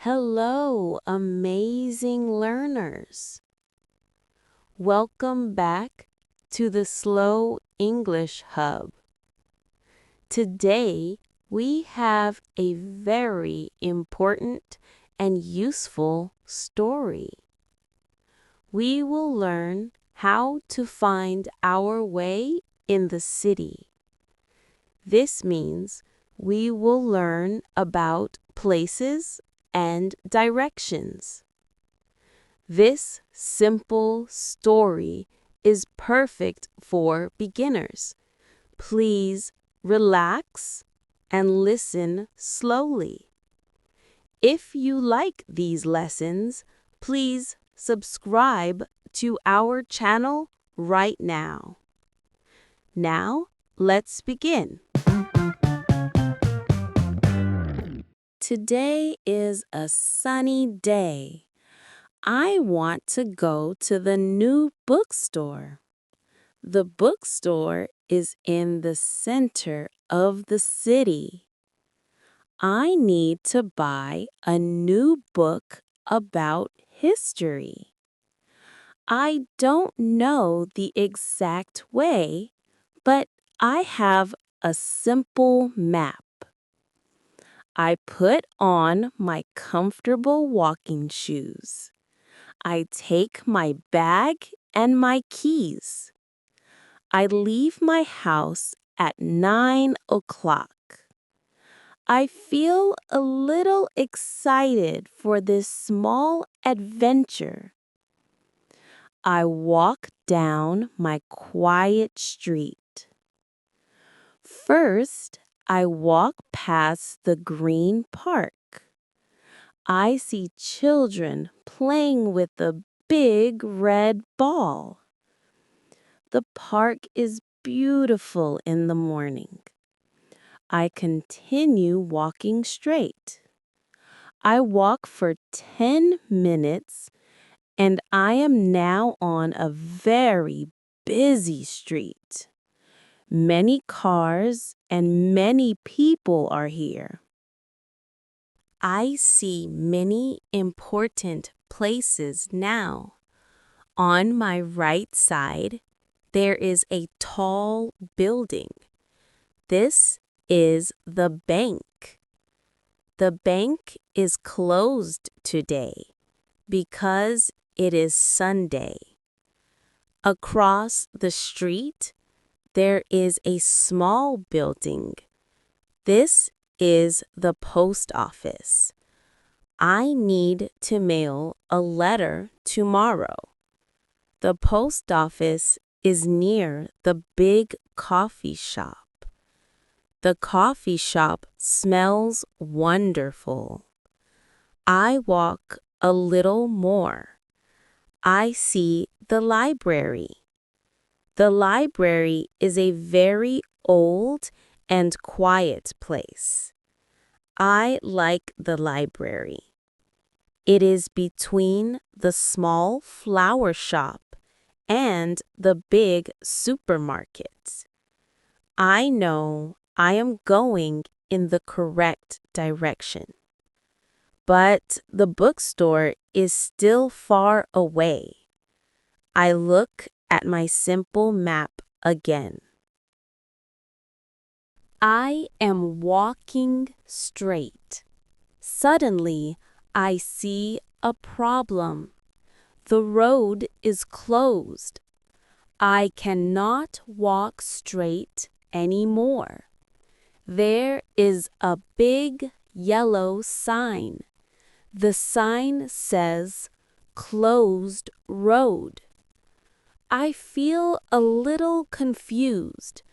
Hello, amazing learners. Welcome back to the Slow English Hub. Today, we have a very important and useful story. We will learn how to find our way in the city. This means we will learn about places and directions. This simple story is perfect for beginners. Please relax and listen slowly. If you like these lessons, please subscribe to our channel right now. Now, let's begin. Today is a sunny day. I want to go to the new bookstore. The bookstore is in the center of the city. I need to buy a new book about history. I don't know the exact way, but I have a simple map. I put on my comfortable walking shoes. I take my bag and my keys. I leave my house at 9 o'clock. I feel a little excited for this small adventure. I walk down my quiet street. First, I walk past the green park. I see children playing with a big red ball. The park is beautiful in the morning. I continue walking straight. I walk for 10 minutes and I am now on a very busy street. Many cars and many people are here. I see many important places now. On my right side, there is a tall building. This is the bank. The bank is closed today because it is Sunday. Across the street, there is a small building. This is the post office. I need to mail a letter tomorrow. The post office is near the big coffee shop. The coffee shop smells wonderful. I walk a little more. I see the library. The library is a very old and quiet place. I like the library. It is between the small flower shop and the big supermarket. I know I am going in the correct direction. But the bookstore is still far away. I look at my simple map again. I am walking straight. Suddenly, I see a problem. The road is closed. I cannot walk straight anymore. There is a big yellow sign. The sign says, "Closed road." I feel a little confused,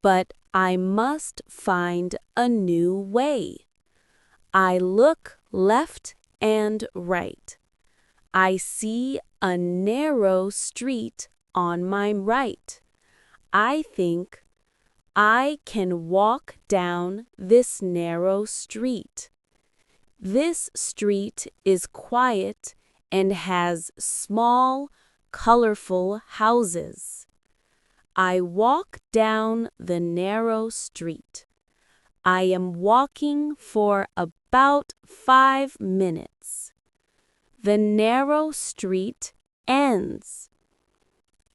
but I must find a new way. I look left and right. I see a narrow street on my right. I think I can walk down this narrow street. This street is quiet and has small, colorful houses. I walk down the narrow street. I am walking for about 5 minutes. The narrow street ends.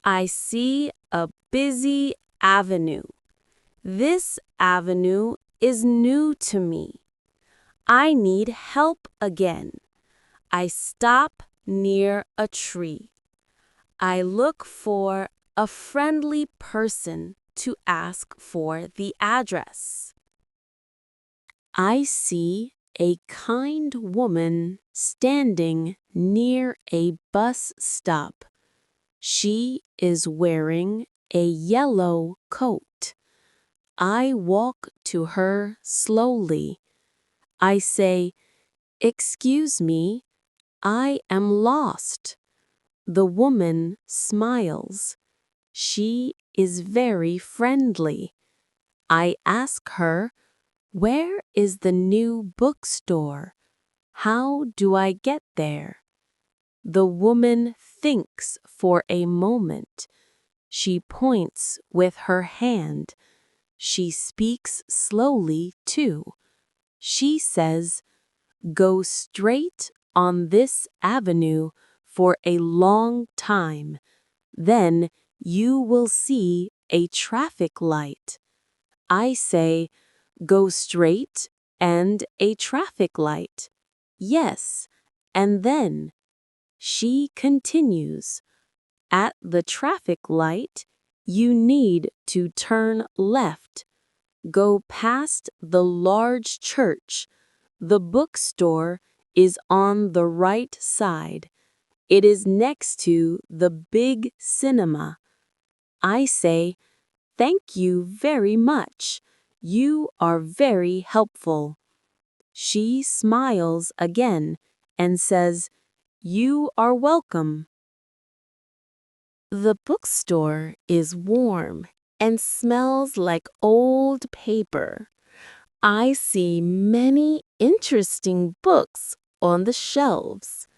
I see a busy avenue. This avenue is new to me. I need help again. I stop near a tree. I look for a friendly person to ask for the address. I see a kind woman standing near a bus stop. She is wearing a yellow coat. I walk to her slowly. I say, "Excuse me, I am lost." The woman smiles. She is very friendly. I ask her, "Where is the new bookstore? How do I get there?" The woman thinks for a moment. She points with her hand. She speaks slowly, too. She says, "Go straight on this avenue for a long time. Then you will see a traffic light." I say, "Go straight and a traffic light." "Yes, and then?" She continues, "At the traffic light, you need to turn left. Go past the large church. The bookstore is on the right side. It is next to the big cinema." I say, "Thank you very much. You are very helpful." She smiles again and says, "You are welcome." The bookstore is warm and smells like old paper. I see many interesting books on the shelves.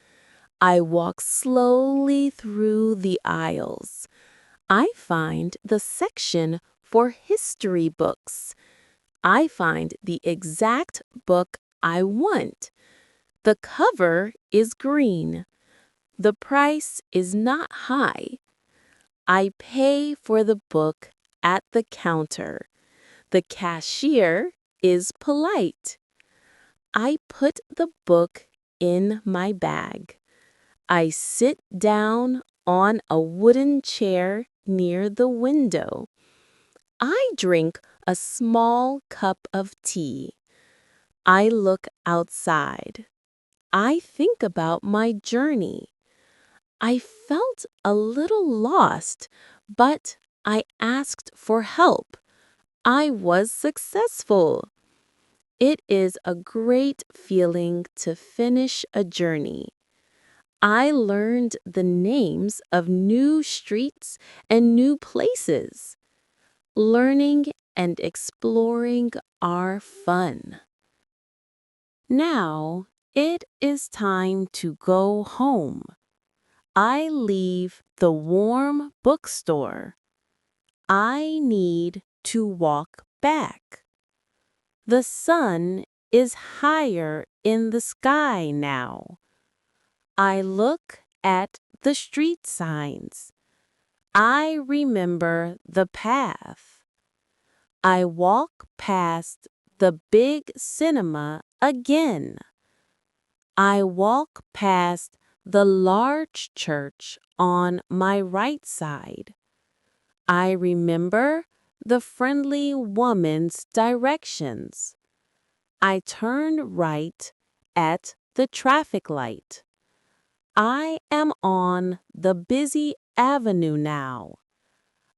I walk slowly through the aisles. I find the section for history books. I find the exact book I want. The cover is green. The price is not high. I pay for the book at the counter. The cashier is polite. I put the book in my bag. I sit down on a wooden chair near the window. I drink a small cup of tea. I look outside. I think about my journey. I felt a little lost, but I asked for help. I was successful. It is a great feeling to finish a journey. I learned the names of new streets and new places. Learning and exploring are fun. Now it is time to go home. I leave the warm bookstore. I need to walk back. The sun is higher in the sky now. I look at the street signs. I remember the path. I walk past the big cinema again. I walk past the large church on my right side. I remember the friendly woman's directions. I turn right at the traffic light. I am on the busy avenue now.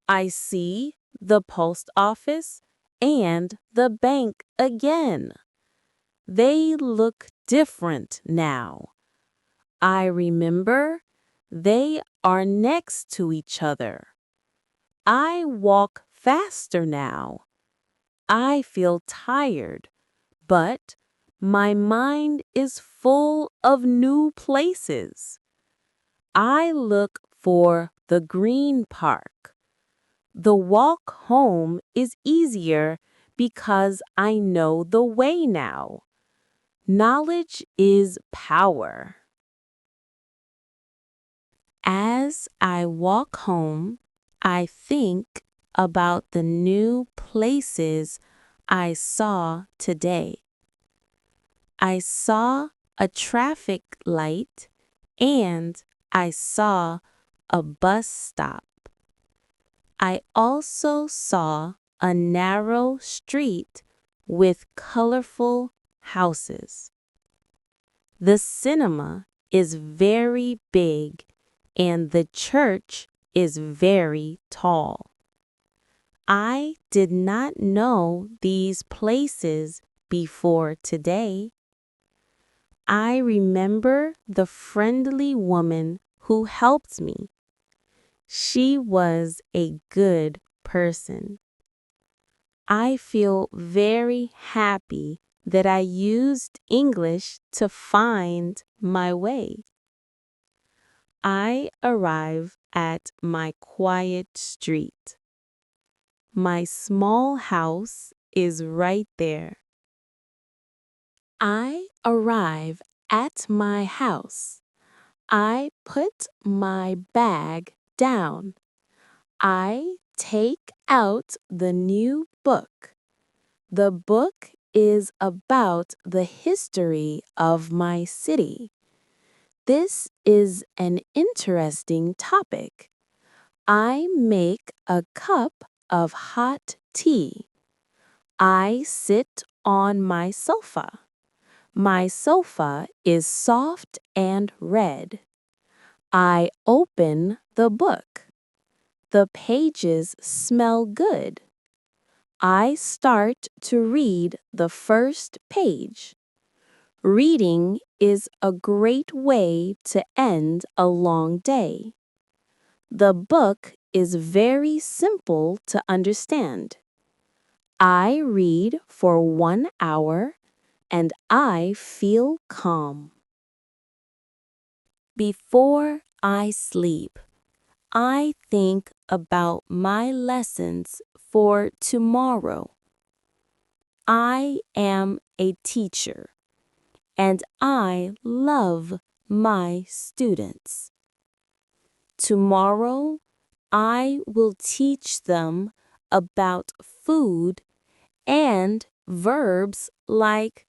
I see the post office and the bank again. They look different now. I remember they are next to each other. I walk faster now. I feel tired, but my mind is full of new places. I look for the green park. The walk home is easier because I know the way now. Knowledge is power. As I walk home, I think about the new places I saw today. I saw a traffic light and I saw a bus stop. I also saw a narrow street with colorful houses. The cinema is very big and the church is very tall. I did not know these places before today. I remember the friendly woman who helped me. She was a good person. I feel very happy that I used English to find my way. I arrive at my quiet street. My small house is right there. I arrive at my house. I put my bag down. I take out the new book. The book is about the history of my city. This is an interesting topic. I make a cup of hot tea. I sit on my sofa. My sofa is soft and red. I open the book. The pages smell good. I start to read the first page. Reading is a great way to end a long day. The book is very simple to understand. I read for 1 hour and I feel calm. Before I sleep, I think about my lessons for tomorrow. I am a teacher and I love my students. Tomorrow, I will teach them about food and verbs like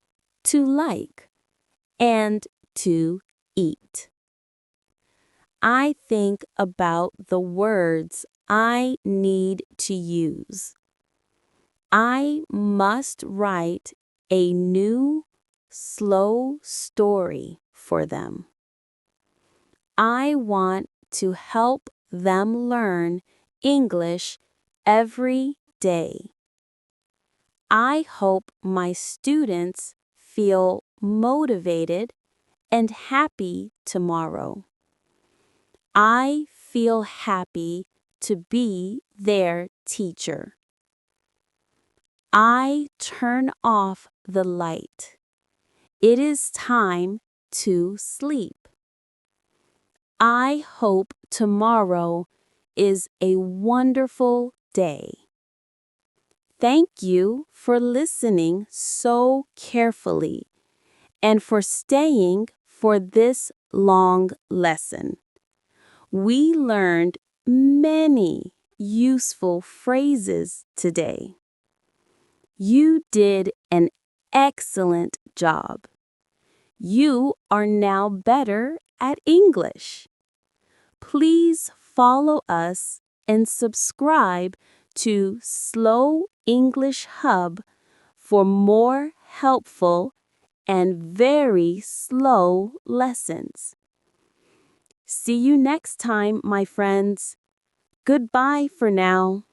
and to eat. I think about the words I need to use. I must write a new, slow story for them. I want to help them learn English every day. I hope my students feel motivated and happy tomorrow. I feel happy to be their teacher. I turn off the light. It is time to sleep. I hope tomorrow is a wonderful day. Thank you for listening so carefully and for staying for this long lesson. We learned many useful phrases today. You did an excellent job. You are now better at English. Please follow us and subscribe to Slow English Hub for more helpful and very slow lessons. See you next time, my friends. Goodbye for now.